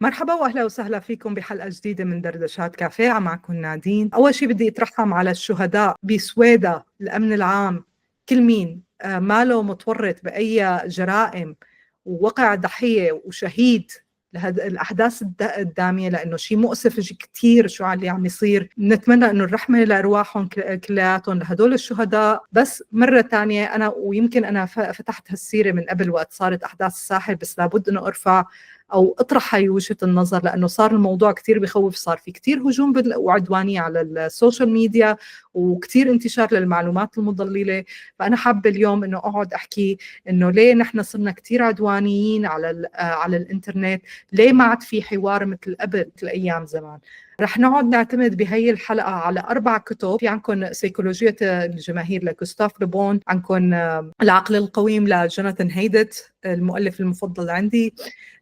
مرحبا واهلا وسهلا فيكم بحلقه جديده من دردشات كافيه. معكم نادين. اول شيء بدي اترحم على الشهداء بسويدا. الامن العام كل مين ماله متورط باي جرائم ووقع ضحيه وشهيد لهذه الاحداث الداميه، لانه شيء مؤسف كثير شو اللي عم يصير. نتمنى انه الرحمه لارواحهم كلياتهم لهدول الشهداء. بس مره ثانيه انا ويمكن انا فتحت هالسيره من قبل وقت صارت احداث الساحل، بس لابد انه ارفع او اطرح هاي وجهة النظر، لانه صار الموضوع كثير بخوف. صار في كثير هجوم وعدوانية على السوشيال ميديا وكثير انتشار للمعلومات المضللة. فانا حابة اليوم انه اقعد احكي انه ليه نحن صرنا كثير عدوانيين على الانترنت، ليه ما عاد في حوار مثل قبل مثل ايام زمان. رح نقعد نعتمد بهي الحلقة على 4 كتب. في عندكم سيكولوجية الجماهير لغوستاف لو بون، عندكم العقل القويم لجوناثان هيدت المؤلف المفضل عندي،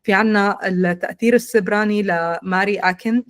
في عنا التأثير السبراني لماري آكن،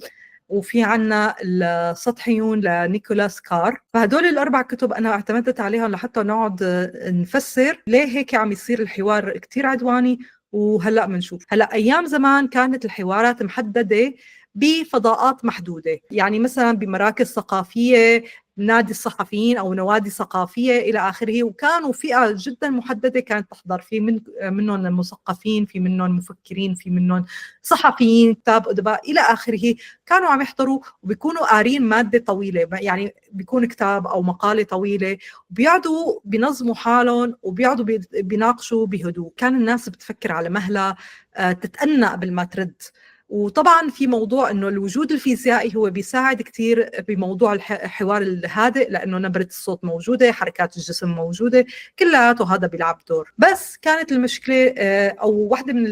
وفي عنا السطحيون لنيكولاس كار. فهدول ال4 كتب أنا اعتمدت عليهم لحتى نقعد نفسر ليه هيك عم يصير الحوار كتير عدواني. وهلأ بنشوف. هلأ أيام زمان كانت الحوارات محددة بفضاءات محدودة، يعني مثلا بمراكز ثقافية، نادي الصحفيين أو نوادي ثقافية إلى آخره، وكانوا فئة جدا محددة كانت تحضر. في منهم المثقفين، في منهم مفكرين، في منهم صحفيين، كتاب أدباء إلى آخره. كانوا عم يحضروا وبيكونوا قارين مادة طويلة، يعني بيكون كتاب أو مقالة طويلة، وبيقعدوا بينظموا حالهم وبيقعدوا بيناقشوا بهدوء. كان الناس بتفكر على مهلها، تتأنى قبل ما ترد. وطبعا في موضوع انه الوجود الفيزيائي هو بيساعد كثير بموضوع الحوار الهادئ، لانه نبرة الصوت موجودة، حركات الجسم موجودة، كلياته هذا بيلعب دور. بس كانت المشكلة او واحدة من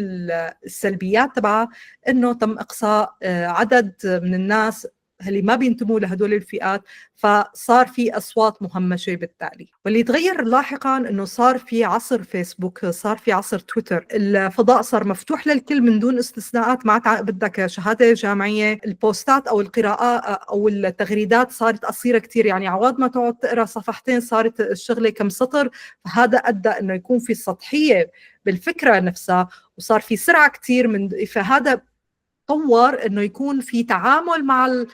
السلبيات تبعها انه تم اقصاء عدد من الناس اللي ما بينتموا لهدول الفئات، فصار في أصوات مهمشة بالتالي. واللي تغير لاحقا أنه صار في عصر فيسبوك، صار في عصر تويتر، الفضاء صار مفتوح للكل من دون استثناءات. ما بدك شهادة جامعية، البوستات أو القراءات أو التغريدات صارت قصيرة كتير، يعني عوض ما تقعد تقرأ صفحتين صارت الشغلة كم سطر. فهذا أدى أنه يكون في سطحية بالفكرة نفسها، وصار في سرعة كتير فهذا طور انه يكون في تعامل مع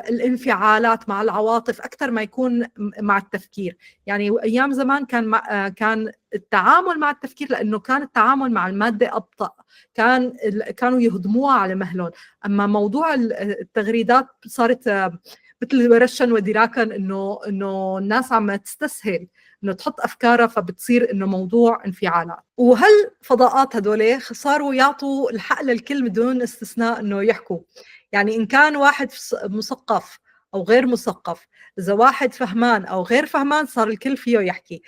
الانفعالات، مع العواطف اكثر ما يكون مع التفكير. يعني ايام زمان كان التعامل مع التفكير، لانه كان التعامل مع الماده ابطا، كانوا يهضموها على مهلهم. اما موضوع التغريدات صارت مثل رشا ودراكا، انه الناس عم تستسهل انه تحط افكارها، فبتصير انه موضوع انفعالات. وهالفضاءات هدول صاروا يعطوا الحق للكل بدون استثناء انه يحكوا. يعني ان كان واحد مثقف او غير مثقف، اذا واحد فهمان او غير فهمان، صار الكل فيه يحكي.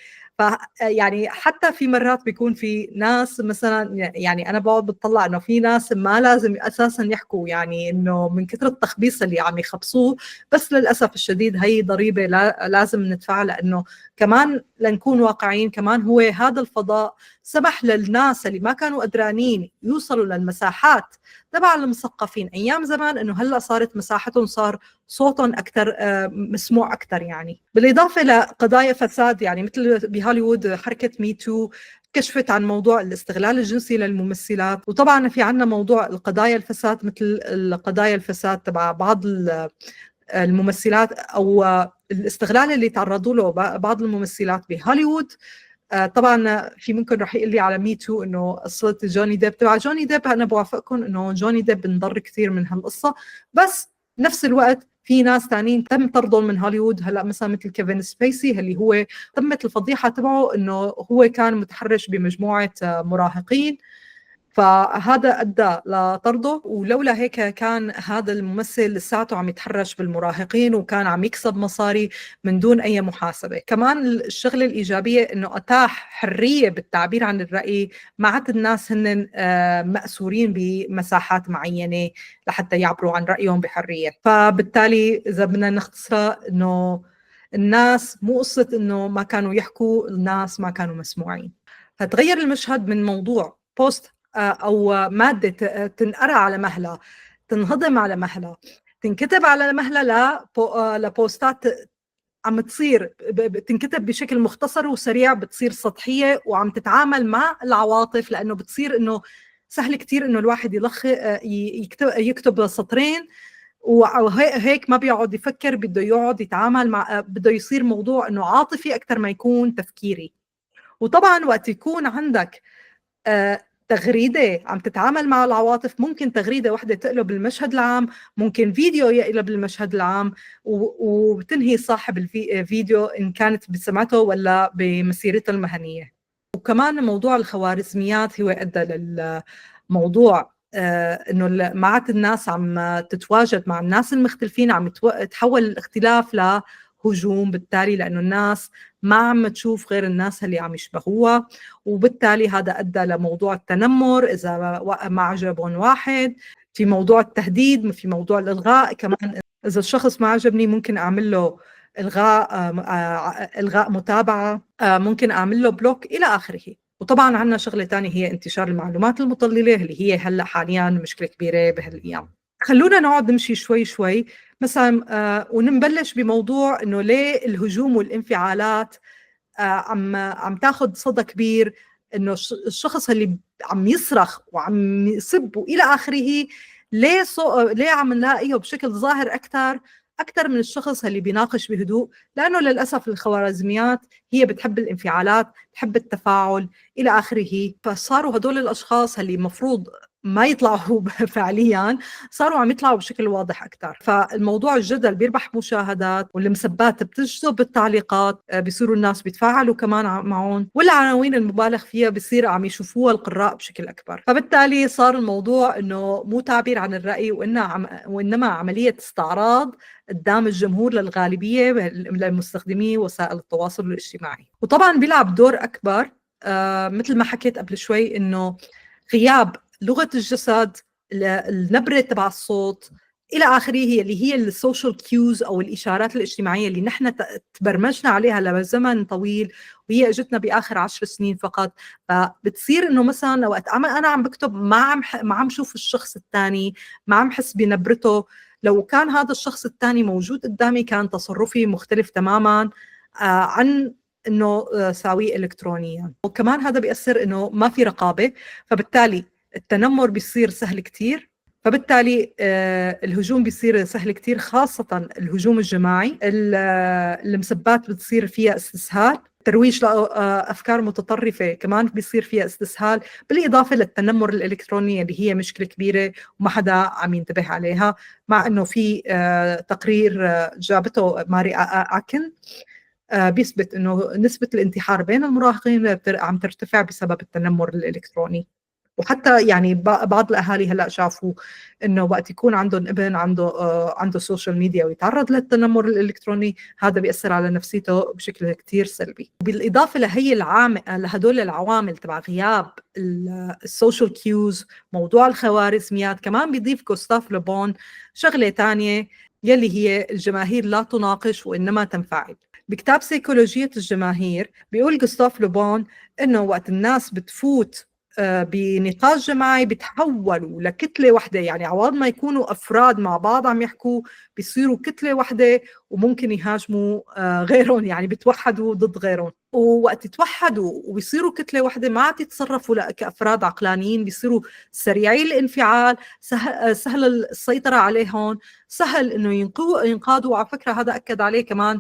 يعني حتى في مرات بيكون في ناس مثلا، يعني انا بقعد بتطلع انه في ناس ما لازم اساسا يحكوا، يعني انه من كثر التخبيص اللي عم يخبصوه. بس للاسف الشديد هي ضريبه لازم ندفعها، لانه كمان لنكون واقعيين، كمان هو هذا الفضاء سمح للناس اللي ما كانوا قدرانين يوصلوا للمساحات تبع المثقفين ايام زمان، انه هلا صارت مساحتهم، صار صوتهم اكثر مسموع اكثر. يعني بالاضافه لقضايا فساد، يعني مثل بهوليوود حركه مي تو كشفت عن موضوع الاستغلال الجنسي للممثلات. وطبعا في عندنا موضوع القضايا الفساد، مثل القضايا الفساد تبع بعض الممثلات، او الاستغلال اللي تعرضوا له بعض الممثلات بهوليوود. طبعا في منكم رح يقول لي على مي تو انه قصه جوني ديب. تبع جوني ديب انا بوافقكم انه جوني ديب انضر كثير من هالقصه، بس نفس الوقت في ناس تانيين تم طردهم من هوليوود. هلا مثلا مثل كيفن سبيسي، اللي هو تمت الفضيحه تبعه انه هو كان متحرش بمجموعه مراهقين، فهذا أدى لطرده. ولولا هيك كان هذا الممثل لساته عم يتحرش بالمراهقين وكان عم يكسب مصاري من دون أي محاسبة. كمان الشغلة الإيجابية إنه أتاح حرية بالتعبير عن الرأي، ما عاد الناس هن مأسورين بمساحات معينة لحتى يعبروا عن رأيهم بحرية. فبالتالي إذا بدنا نختصرها، إنه الناس مو قصة إنه ما كانوا يحكوا، الناس ما كانوا مسموعين. فتغير المشهد من موضوع بوست أو مادة تنقرأ على مهلها، تنهضم على مهلها، تنكتب على مهلها، لبوستات عم تصير تنكتب بشكل مختصر وسريع، بتصير سطحية وعم تتعامل مع العواطف، لأنه بتصير إنه سهل كتير إنه الواحد يكتب سطرين وهيك ما بيقعد يفكر، بده يقعد يتعامل مع، بده يصير موضوع إنه عاطفي أكتر ما يكون تفكيري. وطبعا وقت يكون عندك تغريدة عم تتعامل مع العواطف، ممكن تغريدة واحدة تقلب المشهد العام، ممكن فيديو يقلب المشهد العام وبتنهي صاحب الفيديو إن كانت بسمعته ولا بمسيرته المهنية. وكمان موضوع الخوارزميات هو أدى للموضوع إنه ما عاد الناس عم تتواجد مع الناس المختلفين، عم تحول الاختلاف لهجوم، بالتالي لأنه الناس ما عم تشوف غير الناس اللي عم يشبهوها، وبالتالي هذا أدى لموضوع التنمر إذا ما عجبهم واحد، في موضوع التهديد، في موضوع الإلغاء كمان، إذا الشخص ما عجبني ممكن أعمل له إلغاء متابعة، ممكن أعمل له بلوك إلى آخره. وطبعا عندنا شغلة تانية هي انتشار المعلومات المضللة اللي هي هلأ حاليا مشكلة كبيرة بهالأيام. خلونا نقعد نمشي شوي شوي مثلا ونبلش بموضوع إنه ليه الهجوم والانفعالات عم تاخذ صدى كبير، إنه الشخص اللي عم يصرخ وعم يسب وإلى آخره ليه عم نلاقيه بشكل ظاهر أكثر من الشخص اللي بيناقش بهدوء، لأنه للأسف الخوارزميات هي بتحب الانفعالات، بتحب التفاعل إلى آخره. فصاروا هدول الأشخاص اللي مفروض ما يطلعوا فعليا صاروا عم يطلعوا بشكل واضح أكثر. فالموضوع الجدل بيربح مشاهدات، والمسبات بتجذب التعليقات، بيصيروا الناس بيتفاعلوا كمان معهم، والعناوين المبالغ فيها بيصير عم يشوفوها القراء بشكل أكبر. فبالتالي صار الموضوع إنه مو تعبير عن الرأي، وإنما عملية استعراض قدام الجمهور للغالبية لمستخدمي وسائل التواصل الاجتماعي. وطبعا بيلعب دور أكبر مثل ما حكيت قبل شوي إنه غياب لغة الجسد، النبرة تبع الصوت إلى آخره، اللي هي السوشيال كيوز أو الإشارات الاجتماعية اللي نحن تبرمجنا عليها لزمن طويل، وهي اجتنا بآخر 10 سنين فقط. فبتصير إنه مثلا وقت أنا عم بكتب ما عم شوف الشخص الثاني، ما عم حس بنبرته. لو كان هذا الشخص الثاني موجود قدامي كان تصرفي مختلف تماما عن إنه ساويه إلكترونيا. وكمان هذا بيأثر إنه ما في رقابة، فبالتالي التنمر بيصير سهل كتير، فبالتالي الهجوم بيصير سهل كتير، خاصة الهجوم الجماعي. المسبات بتصير فيها استسهال، ترويج لأفكار متطرفة كمان بيصير فيها استسهال، بالإضافة للتنمر الإلكتروني اللي هي مشكلة كبيرة وما حدا عم ينتبه عليها. مع أنه في تقرير جابته ماري أكن بيثبت أنه نسبة الانتحار بين المراهقين عم ترتفع بسبب التنمر الإلكتروني. وحتى يعني بعض الأهالي هلأ شافوا إنه وقت يكون عندهم ابن عنده سوشيال ميديا ويتعرض للتنمر الإلكتروني، هذا بيأثر على نفسيته بشكل كتير سلبي. بالإضافة لهدول العوامل تبع غياب السوشيال كيوز، موضوع الخوارزميات، كمان بيضيف غوستاف لو بون شغلة تانية يلي هي الجماهير لا تناقش وإنما تنفعل. بكتاب سيكولوجية الجماهير بيقول غوستاف لو بون إنه وقت الناس بتفوت بنقاش جماعي بتحولوا لكتلة واحدة، يعني عوض ما يكونوا أفراد مع بعض عم يحكوا بيصيروا كتلة واحدة وممكن يهاجموا غيرهم، يعني بتوحدوا ضد غيرهم. ووقت يتوحدوا وبيصيروا كتلة واحدة ما عاد يتصرفوا كأفراد عقلانيين، بيصيروا سريعي الانفعال، سهل السيطرة عليهم، سهل إنه ينقادوا. وعلى فكرة هذا أكد عليه كمان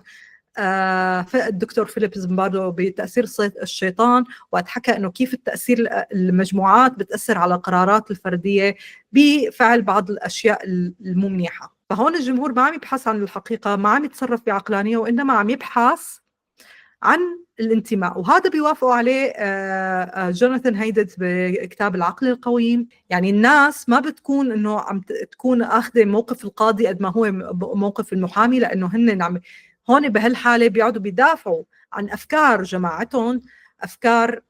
الدكتور فيليب زمباردو بتأثير الشيطان، وقت حكى إنه كيف التأثير المجموعات بتأثر على قرارات الفردية بفعل بعض الأشياء الممنيحة. فهون الجمهور ما عم يبحث عن الحقيقة، ما عم يتصرف بعقلانية، وإنما عم يبحث عن الانتماء. وهذا بيوافقوا عليه جوناثان هايدت بكتاب العقل القويم. يعني الناس ما بتكون إنه عم تكون أخذ موقف القاضي قد ما هو موقف المحامي، لأنه هن هون بهالحالة بيقعدوا بيدافعوا عن أفكار جماعتهم، أفكار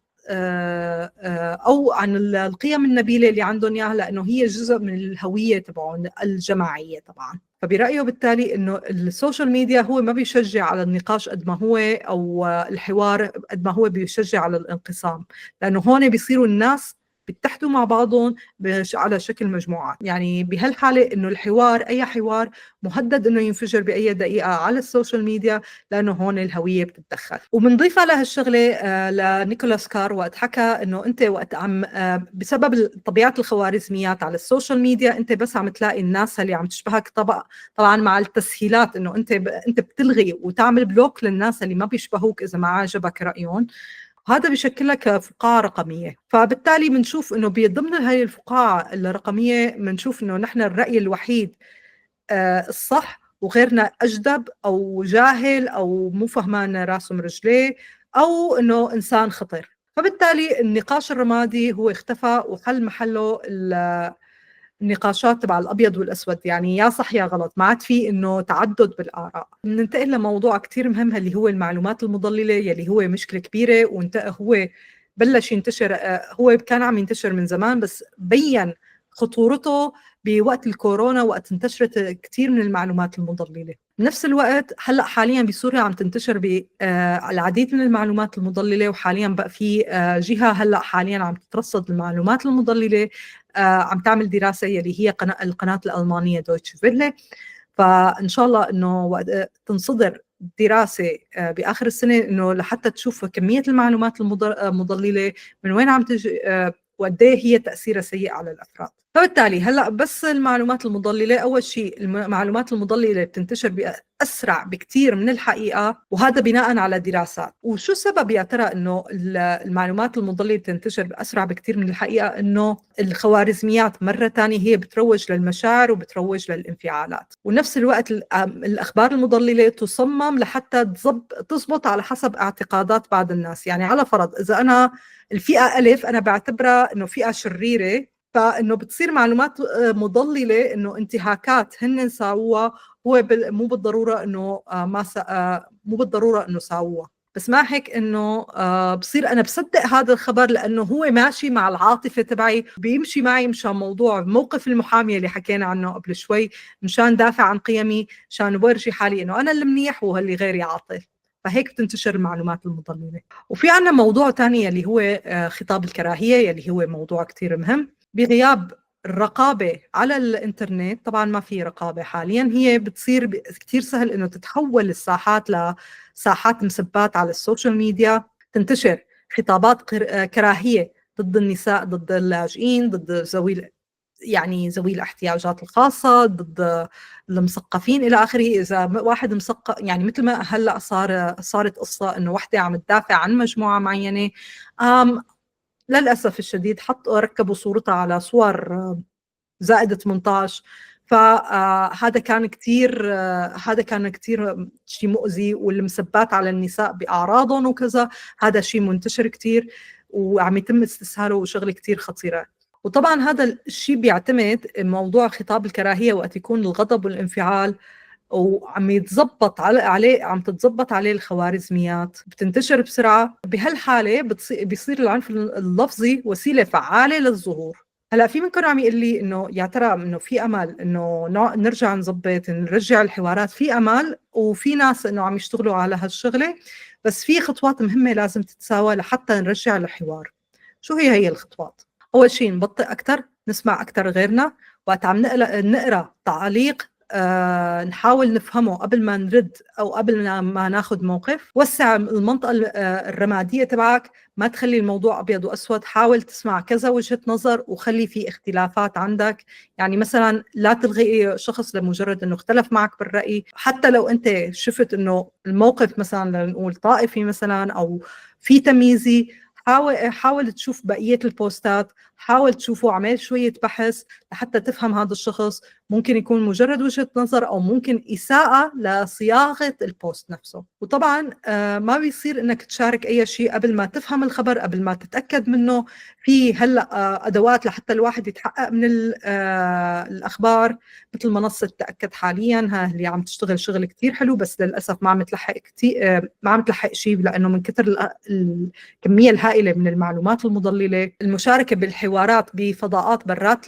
أو عن القيم النبيلة اللي عندهم إياها، لأنه هي جزء من الهوية تبعهم الجماعية طبعا. فبرأيه بالتالي إنه السوشيال ميديا هو ما بيشجع على النقاش قد ما هو، أو الحوار قد ما هو بيشجع على الانقسام، لأنه هون بيصيروا الناس بيتحدوا مع بعضهم على شكل مجموعات. يعني بهالحالة إنه الحوار، أي حوار مهدد إنه ينفجر بأي دقيقة على السوشيال ميديا، لأنه هون الهوية بتتدخل. وبنضيف على هالشغلة لنيكولاس كار وقت حكى إنه أنت وقت عم بسبب طبيعة الخوارزميات على السوشيال ميديا، أنت بس عم تلاقي الناس اللي عم تشبهك. طبعا مع التسهيلات إنه أنت بتلغي وتعمل بلوك للناس اللي ما بيشبهوك إذا ما عجبك رأيهم. هذا بيشكل لك فقاعة رقمية. فبالتالي بنشوف إنه بضمن هذه الفقاعة الرقمية بنشوف إنه نحن الرأي الوحيد الصح، وغيرنا أجدب أو جاهل أو مو فهمان راسه من رجليه، أو إنه إنسان خطر. فبالتالي النقاش الرمادي هو اختفى وحل محله النقاشات تبع الأبيض والأسود، يعني يا صح يا غلط، ما عاد في إنه تعدد بالآراء. ننتقل لموضوع كتير مهم اللي هو المعلومات المضللة، يلي هو مشكلة كبيرة هو بلش ينتشر. هو كان عم ينتشر من زمان، بس بين خطورته بوقت الكورونا، وقت انتشرت كتير من المعلومات المضللة. بنفس الوقت هلأ حاليا بسوريا عم تنتشر العديد من المعلومات المضللة، وحاليا بقى في جهة هلأ حاليا عم تترصد المعلومات المضللة، عم تعمل دراسة يلي هي القناة الألمانية دويتش فيله. فإن شاء الله إنه وقت تنصدر دراسة بآخر السنة، إنه لحتى تشوف كمية المعلومات المضللة من وين عم تجي، وقد ايه هي تأثيرها سيء على الأفراد. فبالتالي هلا بس المعلومات المضللة، أول شيء المعلومات المضللة بتنتشر بأسرع بكتير من الحقيقة، وهذا بناء على دراسات. وشو السبب يا ترى إنه المعلومات المضللة بتنتشر بأسرع بكتير من الحقيقة؟ إنه الخوارزميات مرة تانية هي بتروج للمشاعر وبتروج للانفعالات، ونفس الوقت الأخبار المضللة تصمم لحتى تزبط على حسب اعتقادات بعض الناس. يعني على فرض إذا أنا الفئة ألف أنا بعتبرها إنه فئة شريرة، فإنه بتصير معلومات مضللة إنه انتهاكات هن ساووها، هو مو بالضرورة إنه مو بالضرورة إنه ساووها، بس ما هيك إنه بصير أنا بصدق هذا الخبر لأنه هو ماشي مع العاطفة تبعي، بيمشي معي مشان موقف المحامية اللي حكينا عنه قبل شوي، مشان دافع عن قيمي، مشان بورجي حالي إنه أنا اللي منيح وهاللي غيري عاطل. فهيك بتنتشر المعلومات المضللة. وفي عنا موضوع تاني اللي هو خطاب الكراهية، اللي هو موضوع كتير مهم. بغياب الرقابة على الإنترنت، طبعا ما في رقابة حاليا، هي بتصير كتير سهل إنه تتحول الساحات لساحات مسبات على السوشيال ميديا، تنتشر خطابات كراهية ضد النساء، ضد اللاجئين، ضد ذوي الاحتياجات الخاصة، ضد المثقفين إلى آخره. إذا واحد مثقف، يعني مثل ما هلأ صارت قصة إنه وحدة عم تدافع عن مجموعة معينة، للأسف الشديد ركبوا صورتها على صور زائد 18. فهذا كان كتير شيء مؤذي، والمسبات على النساء بأعراضهم وكذا، هذا شيء منتشر كتير وعم يتم استسهاله، وشغل كتير خطيرة. وطبعا هذا الشيء بيعتمد موضوع خطاب الكراهية وقت يكون الغضب والانفعال وعم يتزبط عليه عم تتزبط عليه الخوارزميات، بتنتشر بسرعة. بهالحالة بيصير العنف اللفظي وسيلة فعالة للظهور. هلا في منكم عم يقول لي انه يا ترى انه في امل انه نرجع نرجع الحوارات؟ في امل، وفي ناس انه عم يشتغلوا على هالشغله، بس في خطوات مهمه لازم تتساوى لحتى نرجع الحوار. شو هي الخطوات؟ اول شيء نبطئ اكثر، نسمع اكثر غيرنا، وقت عم نقرا تعليق نحاول نفهمه قبل ما نرد أو قبل ما ناخد موقف. وسع المنطقة الرمادية تبعك، ما تخلي الموضوع أبيض وأسود، حاول تسمع كذا وجهة نظر وخلي في اختلافات عندك. يعني مثلا لا تلغي شخص لمجرد أنه اختلف معك بالرأي، حتى لو أنت شفت أنه الموقف مثلا لنقول طائفي مثلا أو في تمييزي، حاول تشوف بقية البوستات، حاول تشوفه، عمل شوية بحث لحتى تفهم هذا الشخص. ممكن يكون مجرد وجهة نظر أو ممكن إساءة لصياغة البوست نفسه. وطبعا ما بيصير إنك تشارك أي شيء قبل ما تفهم الخبر، قبل ما تتأكد منه. في هلأ أدوات لحتى الواحد يتحقق من الأخبار، مثل منصة تأكد حاليا، اللي عم تشتغل شغل كتير حلو، بس للأسف ما عم تلحق كتير، ما عم تلحق شيء، لأنه من كثر الكمية الهائلة من المعلومات المضللة. المشاركة بالحوارات بفضاءات برات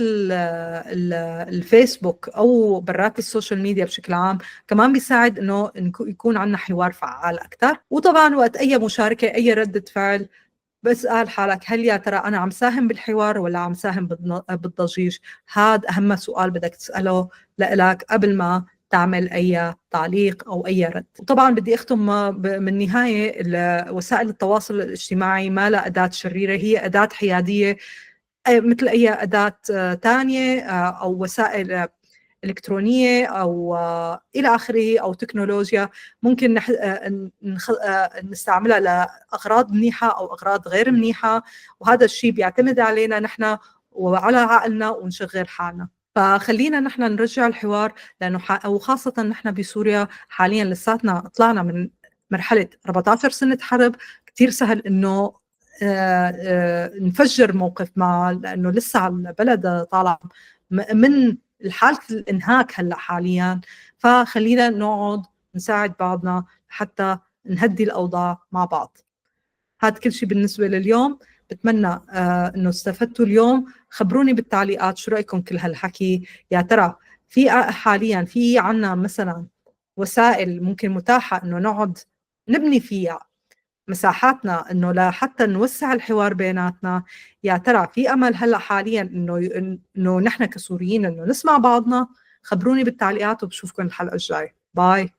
الفيسبوك أو برات السوشيال ميديا بشكل عام كمان بيساعد إنه يكون عندنا حوار فعال أكثر. وطبعا وقت أي مشاركة، أي ردة فعل، بسأل حالك هل يا ترى أنا عم ساهم بالحوار ولا عم ساهم بالضجيج؟ هذا أهم سؤال بدك تسأله لإلك قبل ما تعمل أي تعليق أو أي رد. وطبعا بدي أختم من نهاية وسائل التواصل الاجتماعي ما لها أداة شريرة، هي أداة حيادية مثل أي أداة تانية أو وسائل إلكترونية أو إلى آخره أو تكنولوجيا ممكن نستعملها لأغراض منيحة أو أغراض غير منيحة، وهذا الشيء بيعتمد علينا نحن وعلى عقلنا ونشغل حالنا. فخلينا نحن نرجع الحوار، لأنه وخاصة نحن بسوريا حاليا لساتنا طلعنا من مرحلة 14 سنة حرب. كتير سهل إنه نفجر موقف ما، لأنه لسه البلد طالع من حالة الإنهاك هلأ حاليا. فخلينا نقعد نساعد بعضنا حتى نهدي الأوضاع مع بعض. هذا كل شيء بالنسبة لليوم. بتمنى إنه استفدتوا اليوم. خبروني بالتعليقات شو رأيكم كل هالحكي. يا ترى في حاليا في عنا مثلا وسائل ممكن متاحة إنه نقعد نبني فيها مساحاتنا إنه لحتى نوسع الحوار بيناتنا؟ يا ترى في أمل هلأ حاليا إنه نحن كسوريين إنه نسمع بعضنا؟ خبروني بالتعليقات وبشوفكم الحلقة الجاي. باي.